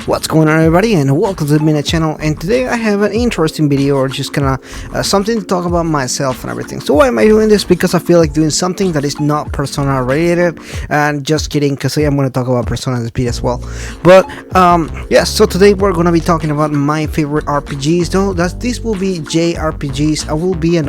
What's going on, everybody, and welcome to the Minute channel. And today I have an interesting video, or just kind of something to talk about myself and everything. So why am I doing this? Because I feel like doing something that is not Persona related. And just kidding, because I'm going to talk about Persona and SMT as well. But yeah, so today we're going to be talking about my favorite RPGs. Though this will be Jrpgs. I will be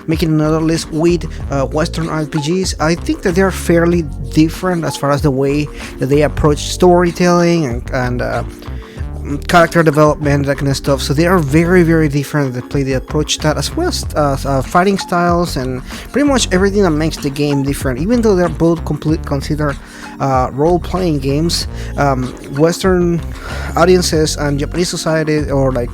making another list with Western RPGs. I think that they're fairly different as far as the way that they approach storytelling and character development, that kind of stuff. So they are very different. They approach that, as well as fighting styles and pretty much everything that makes the game different. Even though they're both considered role-playing games, Western audiences and Japanese society, or like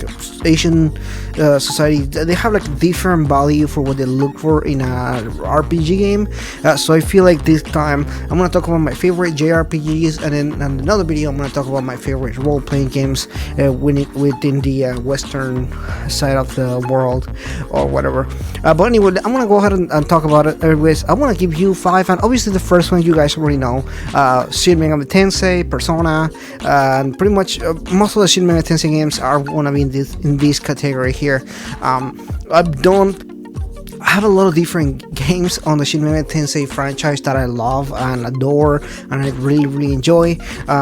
Asian society, they have like different value for what they look for in a RPG game. So I feel like this time I'm gonna talk about my favorite JRPGs, and then in another video I'm gonna talk about my favorite role-playing games within the Western side of the world, or whatever. But anyway, I'm gonna go ahead and talk about it. Anyways, I want to give you 5, and obviously the first one you guys already know, Shin Megami Tensei, Persona, and pretty much most of the Shin Megami Tensei games are gonna be in this category here. I have a lot of different games on the Shin Megami Tensei franchise that I love and adore, and I really enjoy.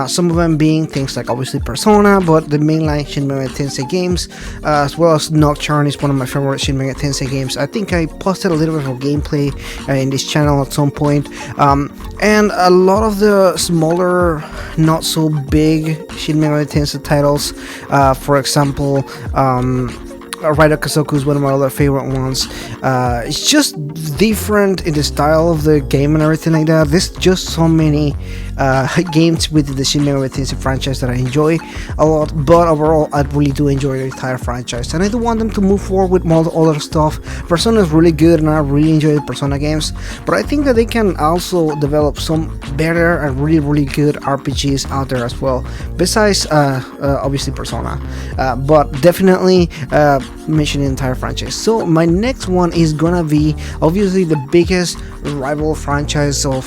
Some of them being things like obviously Persona, but the mainline Shin Megami Tensei games, as well as Nocturne is one of my favorite Shin Megami Tensei games. I think I posted a little bit of gameplay in this channel at some point, and a lot of the smaller, not so big Shin Megami Tensei titles. For example, Raida Kazoku is one of my other favorite ones. It's just different in the style of the game and everything like that. There's just so many games with the Shin Megami Tensei franchise that I enjoy a lot, but overall I really do enjoy the entire franchise, and I do want them to move forward with more other stuff. Persona is really good, and I really enjoy the Persona games, but I think that they can also develop some better and really good RPGs out there as well, besides obviously Persona, but definitely mention the entire franchise. So my next one is gonna be obviously the biggest rival franchise of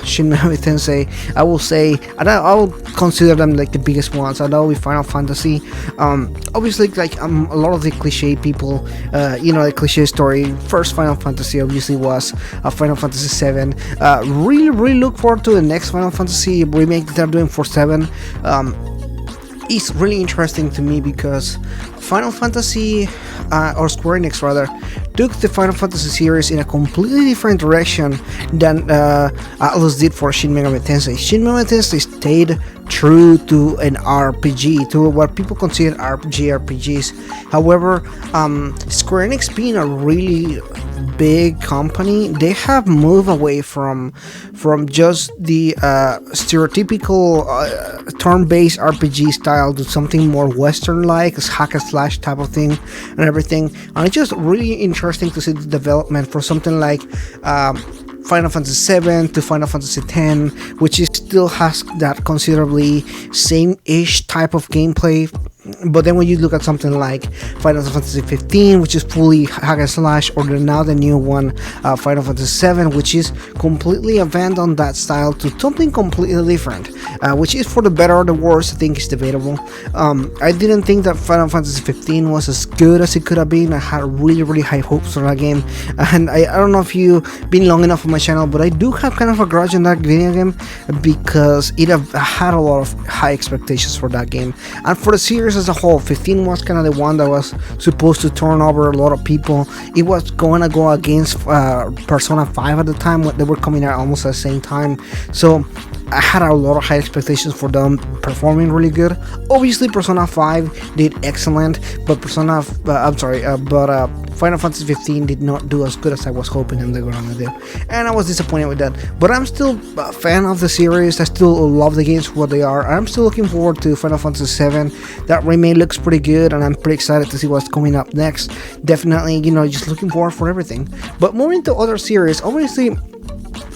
Shin Megami Tensei. I will say, and I will consider them like the biggest ones, and that will be Final Fantasy. Obviously, like a lot of the cliche people, the cliche story. First Final Fantasy obviously was Final Fantasy 7. Really look forward to the next Final Fantasy remake that they're doing for 7. It's really interesting to me because Final Fantasy, or Square Enix rather, took the Final Fantasy series in a completely different direction than Atlus did for Shin Megami Tensei. Shin Megami Tensei stayed true to an RPG, to what people consider JRPGs. However, Square Enix being a really big company, they have moved away from just the stereotypical turn-based RPG style to something more Western-like, hack and slash type of thing and everything. And it's just really interesting to see the development for something like Final Fantasy 7 to Final Fantasy 10, which still has that considerably same-ish type of gameplay. But then when you look at something like Final Fantasy 15, which is fully hack and slash, or now the new one, Final Fantasy 7, which is completely abandoned that style to something completely different, which is for the better or the worse. I think it's debatable. I didn't think that Final Fantasy 15 was as good as it could have been. I had really high hopes for that game, and I don't know if you've been long enough on my channel, but I do have kind of a grudge in that video game because it had a lot of high expectations for that game, and for the series as a whole. 15 was kind of the one that was supposed to turn over a lot of people. It was going to go against Persona 5 at the time, when they were coming out almost at the same time. So I had a lot of high expectations for them performing really good. Obviously Persona 5 did excellent, but Final Fantasy 15 did not do as good as I was hoping they were gonna do, and I was disappointed with that. But I'm still a fan of the series. I still love the games for what they are. I'm still looking forward to Final Fantasy 7. That remake looks pretty good, and I'm pretty excited to see what's coming up next. Definitely, just looking forward for everything. But moving to other series, obviously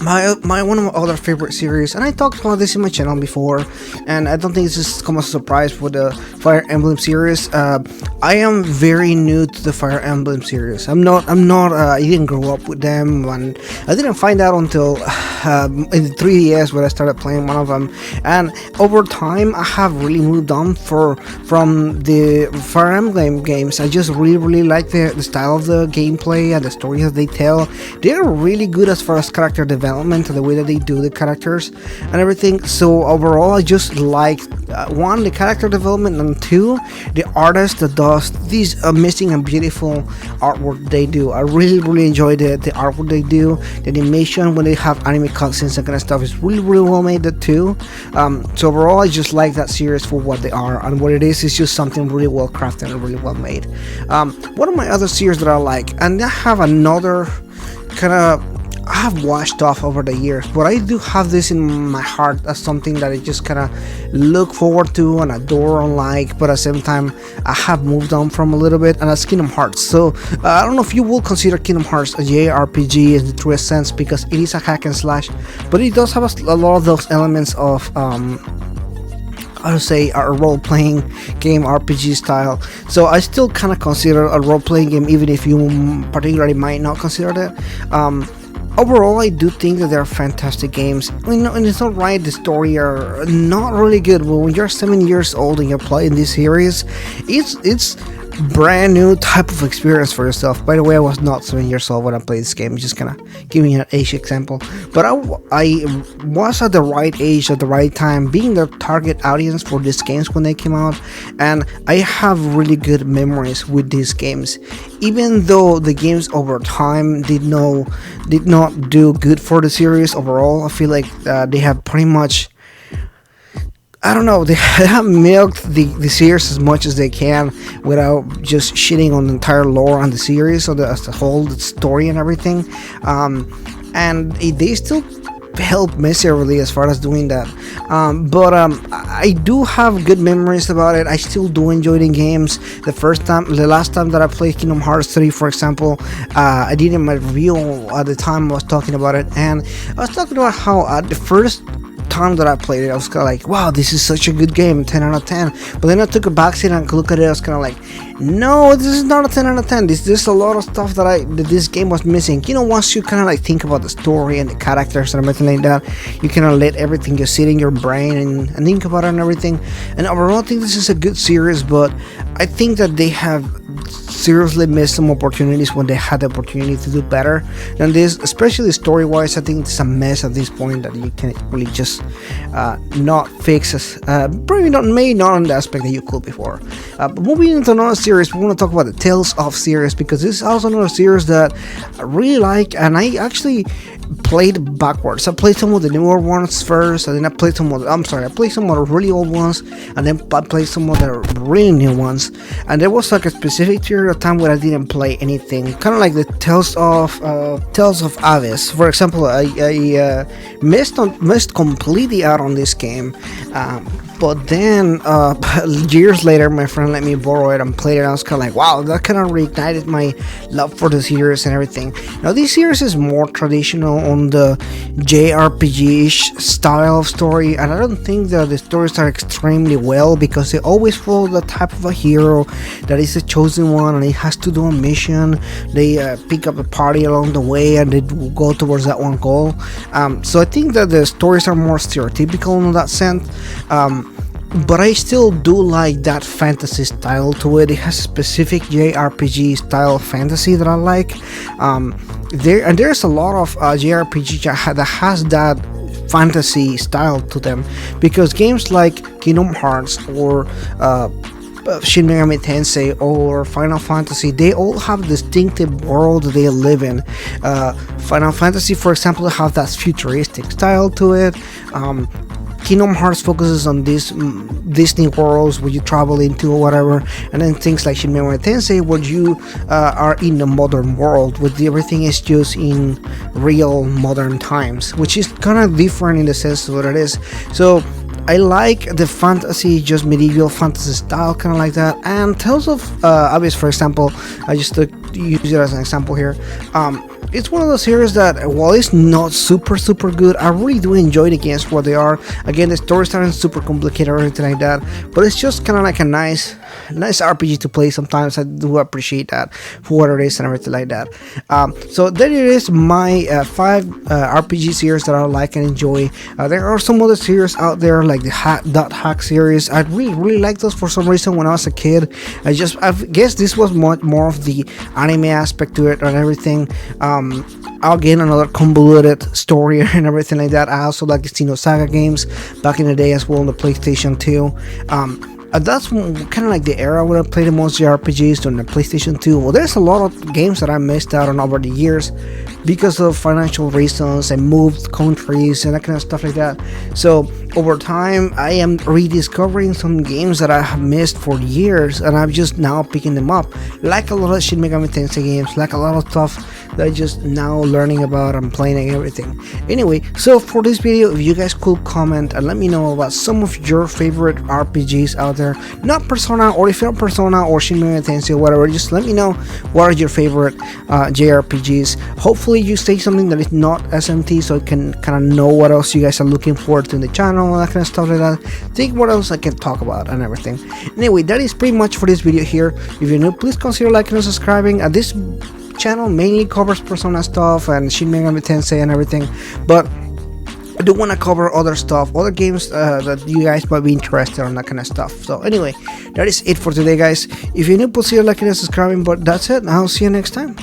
my one of my other favorite series, and I talked about this in my channel before, and I don't think this is come as a surprise for the Fire Emblem series. I am very new to the Fire Emblem series. I'm not I didn't grow up with them, and I didn't find out until in the 3DS when I started playing one of them. And over time I have really moved on from the Fire Emblem games. I just really like the style of the gameplay and the story that they tell. They're really good as far as character development, the way that they do the characters and everything. So overall I just like one, the character development, and two, the artist that does these amazing and beautiful artwork they do. I really enjoy the artwork they do. The animation when they have anime cutscenes and kind of stuff is really well made too. So overall I just like that series for what they are, and what it is just something really well crafted and really well made. One of my other series that I like, and I have another kind of I have washed off over the years, but I do have this in my heart as something that I just kind of look forward to and adore and like, but at the same time I have moved on from a little bit, and that's Kingdom Hearts. So I don't know if you will consider Kingdom Hearts a JRPG in the truest sense, because it is a hack and slash, but it does have a lot of those elements of I would say a role-playing game RPG style. So I still kind of consider a role-playing game, even if you particularly might not consider that. Overall, I do think that they're fantastic games. And it's not right, the story are not really good, but when you're 7 years old and you're playing this series, it's brand new type of experience for yourself. By the way, I was not 7 years old when I played this game, just kind of giving an age example. But I was at the right age at the right time, being the target audience for these games when they came out, and I have really good memories with these games. Even though the games over time did not do good for the series overall, I feel like they have pretty much, I don't know, they have milked the series as much as they can without just shitting on the entire lore and the series, or as the whole story and everything. And they still help miserably as far as doing that. But I do have good memories about it. I still do enjoy the games. The last time that I played Kingdom Hearts 3, for example, I did in my review at the time I was talking about it, and I was talking about how at the first time that I played it, I was kind of like, wow, this is such a good game, 10 out of 10. But then I took a backseat and look at it, I was kind of like, no, this is not a 10 out of 10. There's a lot of stuff that this game was missing. Once you kind of like think about the story and the characters and everything like that, you kind of let everything just sit in your brain and think about it and everything. And overall, I think this is a good series, but I think that they have seriously missed some opportunities when they had the opportunity to do better than this, especially story wise. I think it's a mess at this point that you can really just not fix as probably not on the aspect that you could before. But moving into another series, we want to talk about the Tales of series, because this is also another series that I really like, and I actually played backwards. I played some of the newer ones first, and then I played some of the really old ones, and then I played some of the really new ones. And there was like a specific period of time where I didn't play anything, kind of like the Tales of Abyss, for example. I missed completely out on this game, but then years later my friend let me borrow it and play it, and I was kind of like, wow, that kind of reignited my love for the series and everything. Now this series is more traditional on the JRPG-ish style of story, and I don't think that the stories are extremely well, because they always follow the type of a hero that is the chosen one and he has to do a mission. They pick up a party along the way and they go towards that one goal. So I think that the stories are more stereotypical in that sense. But I still do like that fantasy style to it. It has a specific JRPG style fantasy that I like. There's a lot of JRPG that has that fantasy style to them, because games like Kingdom Hearts or Shin Megami Tensei or Final Fantasy, they all have a distinctive world they live in. Final Fantasy, for example, have that futuristic style to it. Kingdom Hearts focuses on these Disney worlds where you travel into or whatever, and then things like Shin Megami Tensei where you are in the modern world, where everything is just in real modern times, which is kind of different in the sense of what it is. So I like the fantasy, just medieval fantasy style, kind of like that. And Tales of Abyss, for example, I just use it as an example here. it's one of those series that, while it's not super good, I really do enjoy the games for what they are. Again, the stories aren't super complicated or anything like that, but it's just kind of like a nice RPG to play. Sometimes I do appreciate that for what it is and everything like that. So there it is, my 5 RPG series that I like and enjoy. There are some other series out there like the Hack series. I really like those for some reason when I was a kid. I guess this was more of the anime aspect to it and everything. Again, another convoluted story and everything like that. I also like the Saga games back in the day as well on the PlayStation 2. That's kind of like the era where I played the most JRPGs on the PlayStation 2. Well, there's a lot of games that I missed out on over the years because of financial reasons. I moved countries and that kind of stuff like that. So over time, I am rediscovering some games that I have missed for years, and I'm just now picking them up. Like a lot of Shin Megami Tensei games, like a lot of stuff that I'm just now learning about and playing and everything. Anyway, so for this video, if you guys could comment and let me know about some of your favorite RPGs out there. Not Persona, or if you're Persona or Shin Megami Tensei or whatever, just let me know what are your favorite JRPGs. Hopefully you say something that is not SMT, so I can kind of know what else you guys are looking forward to in the channel, that kind of stuff like that. Think what else I can talk about and everything. Anyway, that is pretty much for this video here. If you're new, please consider liking and subscribing. This channel mainly covers Persona stuff and Shin Megami Tensei and everything, but I do want to cover other stuff, other games that you guys might be interested in, that kind of stuff. So anyway, that is it for today, guys. If you're new, please consider liking and subscribing, but that's it. I'll see you next time.